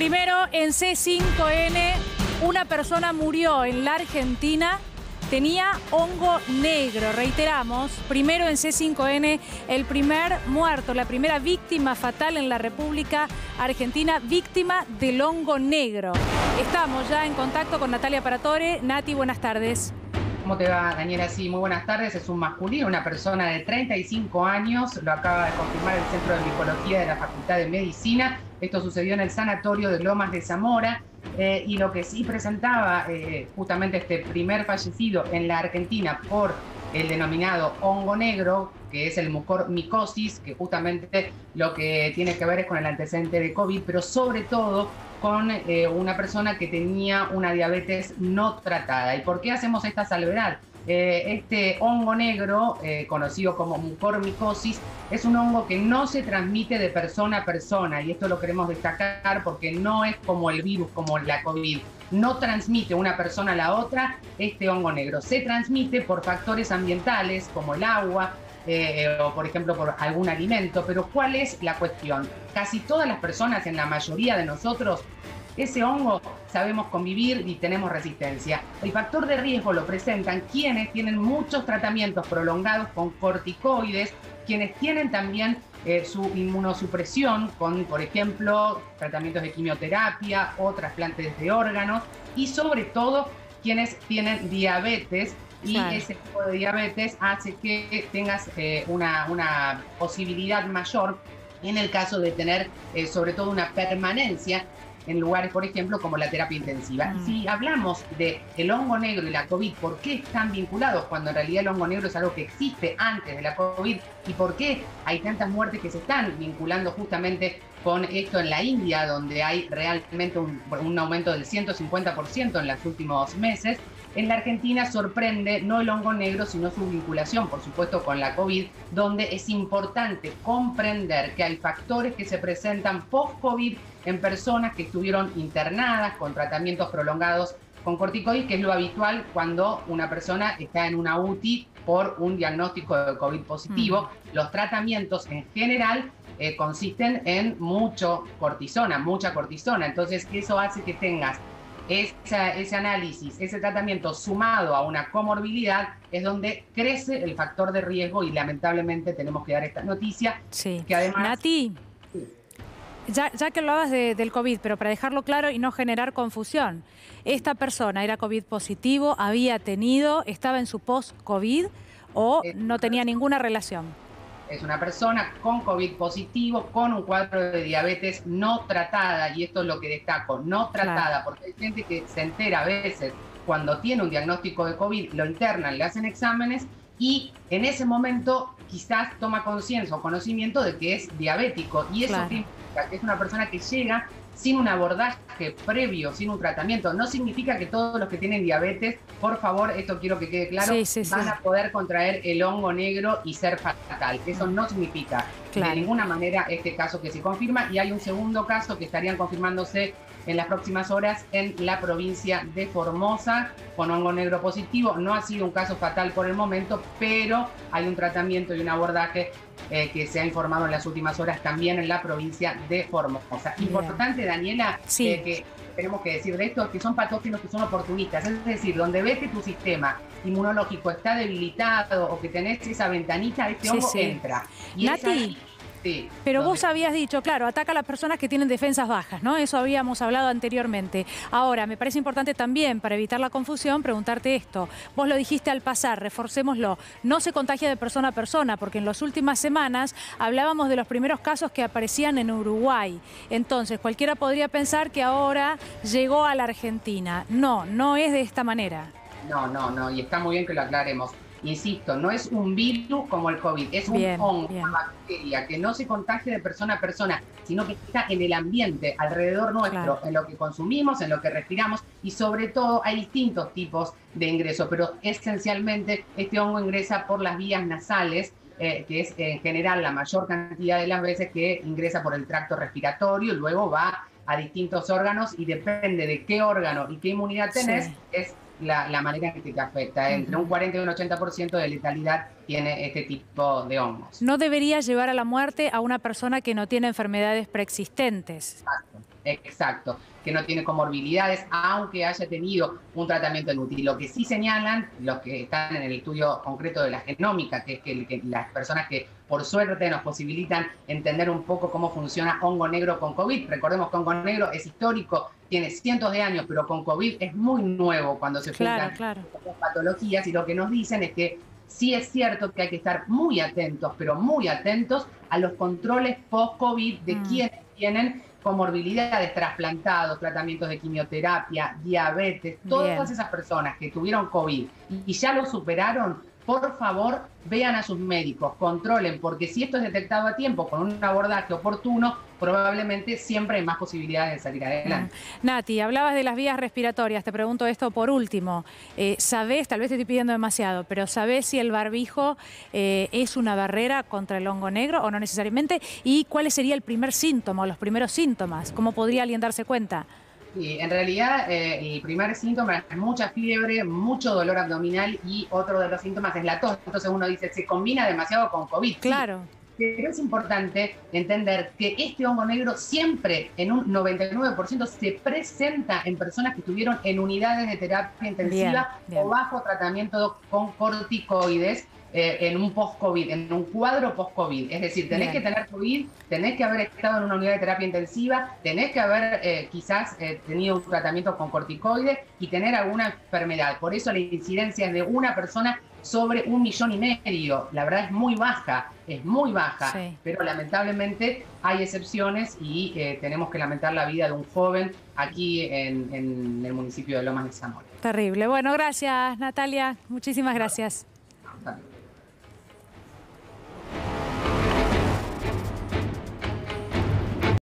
Primero, en C5N, una persona murió en la Argentina, tenía hongo negro. Reiteramos, primero en C5N, el primer muerto, la primera víctima fatal en la República Argentina, víctima del hongo negro. Estamos ya en contacto con Natalia Paratore. Nati, buenas tardes. ¿Cómo te va, Daniela? Sí, muy buenas tardes. Es un masculino, una persona de 35 años. Lo acaba de confirmar el Centro de Micología de la Facultad de Medicina. Esto sucedió en el sanatorio de Lomas de Zamora. Y lo que sí presentaba justamente este primer fallecido en la Argentina por el denominado hongo negro, que es el mucormicosis, que justamente lo que tiene que ver es con el antecedente de COVID, pero sobre todo con una persona que tenía una diabetes no tratada. ¿Y por qué hacemos esta salvedad? Este hongo negro, conocido como mucormicosis, es un hongo que no se transmite de persona a persona, y esto lo queremos destacar porque no es como el virus, como la COVID. No transmite una persona a la otra este hongo negro. Se transmite por factores ambientales como el agua, o por ejemplo por algún alimento. Pero ¿cuál es la cuestión? Casi todas las personas, en la mayoría de nosotros, ese hongo sabemos convivir y tenemos resistencia. El factor de riesgo lo presentan quienes tienen muchos tratamientos prolongados con corticoides, quienes tienen también su inmunosupresión con, por ejemplo, tratamientos de quimioterapia o trasplantes de órganos, y sobre todo quienes tienen diabetes. Y claro, ese tipo de diabetes hace que tengas una posibilidad mayor en el caso de tener sobre todo una permanencia en lugares, por ejemplo, como la terapia intensiva. Y si hablamos del hongo negro y la COVID, ¿por qué están vinculados cuando en realidad el hongo negro es algo que existe antes de la COVID? ¿Y por qué hay tantas muertes que se están vinculando justamente con esto en la India, donde hay realmente un aumento del 150% en los últimos meses? En la Argentina sorprende no el hongo negro, sino su vinculación, por supuesto, con la COVID, donde es importante comprender que hay factores que se presentan post-COVID en personas que estuvieron internadas con tratamientos prolongados con corticoides, que es lo habitual cuando una persona está en una UTI por un diagnóstico de COVID positivo. Los tratamientos en general consisten en mucha cortisona. Entonces eso hace que tengas ese análisis, ese tratamiento sumado a una comorbilidad, es donde crece el factor de riesgo, y lamentablemente tenemos que dar esta noticia. Sí. Que además... Nati, ya que hablabas del COVID, pero para dejarlo claro y no generar confusión, ¿esta persona era COVID positivo, estaba en su post-COVID o no tenía ninguna relación? Es una persona con COVID positivo, con un cuadro de diabetes no tratada, y esto es lo que destaco, no tratada, claro, porque hay gente que se entera a veces cuando tiene un diagnóstico de COVID, lo internan, le hacen exámenes y en ese momento quizás toma conciencia o conocimiento de que es diabético, y eso, claro, significa que es una persona que llega sin un abordaje previo, sin un tratamiento. No significa que todos los que tienen diabetes, por favor, esto quiero que quede claro, van a poder contraer el hongo negro y ser fatal. Eso no significa, claro, de ninguna manera este caso que se confirma. Y hay un segundo caso que estarían confirmándose en las próximas horas en la provincia de Formosa con hongo negro positivo. No ha sido un caso fatal por el momento, pero hay un tratamiento y un abordaje que se ha informado en las últimas horas también en la provincia de Formosa. Importante, Daniela, que tenemos que decir de esto, que son patógenos que son oportunistas, es decir, donde ves que tu sistema inmunológico está debilitado o que tenés esa ventanita, este hongo entra. Y Nati, pero vos habías dicho, claro, ataca a las personas que tienen defensas bajas, ¿no? Eso habíamos hablado anteriormente. Ahora, me parece importante también, para evitar la confusión, preguntarte esto. Vos lo dijiste al pasar, reforcémoslo. No se contagia de persona a persona, porque en las últimas semanas hablábamos de los primeros casos que aparecían en Uruguay. Entonces, cualquiera podría pensar que ahora llegó a la Argentina. No, no es de esta manera. No, y está muy bien que lo aclaremos. Insisto, no es un virus como el COVID, es un hongo, una bacteria que no se contagia de persona a persona, sino que está en el ambiente, alrededor nuestro, claro, en lo que consumimos, en lo que respiramos, y sobre todo hay distintos tipos de ingreso, pero esencialmente este hongo ingresa por las vías nasales, que es en general la mayor cantidad de las veces que ingresa por el tracto respiratorio, y luego va a distintos órganos, y depende de qué órgano y qué inmunidad tenés, es la manera en que te afecta. Entre un 40 y un 80% de letalidad tiene este tipo de hongos. No debería llevar a la muerte a una persona que no tiene enfermedades preexistentes. Exacto. Exacto, que no tiene comorbilidades, aunque haya tenido un tratamiento inútil. Lo que sí señalan los que están en el estudio concreto de la genómica, que es que las personas que por suerte nos posibilitan entender un poco cómo funciona hongo negro con COVID. Recordemos que hongo negro es histórico, tiene cientos de años, pero con COVID es muy nuevo cuando se juntan las patologías, y lo que nos dicen es que sí es cierto que hay que estar muy atentos, pero muy atentos a los controles post-COVID de quienes tienen comorbilidades, trasplantados, tratamientos de quimioterapia, diabetes, todas esas personas que tuvieron COVID y ya lo superaron, por favor, vean a sus médicos, controlen, porque si esto es detectado a tiempo con un abordaje oportuno, probablemente siempre hay más posibilidades de salir adelante. Nati, hablabas de las vías respiratorias, te pregunto esto por último. ¿Sabés, tal vez te estoy pidiendo demasiado, pero sabés si el barbijo es una barrera contra el hongo negro o no necesariamente? ¿Y cuál sería el primer síntoma o los primeros síntomas? ¿Cómo podría alguien darse cuenta? Sí, en realidad el primer síntoma es mucha fiebre, mucho dolor abdominal, y otro de los síntomas es la tos. Entonces uno dice, se combina demasiado con COVID. Claro. Sí, pero es importante entender que este hongo negro siempre, en un 99%, se presenta en personas que estuvieron en unidades de terapia intensiva o bajo tratamiento con corticoides. En un post-COVID, en un cuadro post-COVID. Es decir, tenés que tener COVID, tenés que haber estado en una unidad de terapia intensiva, tenés que haber quizás tenido un tratamiento con corticoides y tener alguna enfermedad. Por eso la incidencia es de una persona sobre 1,5 millones. La verdad es muy baja, pero lamentablemente hay excepciones y tenemos que lamentar la vida de un joven aquí en el municipio de Lomas de Zamora. Terrible. Bueno, gracias, Natalia. Muchísimas gracias.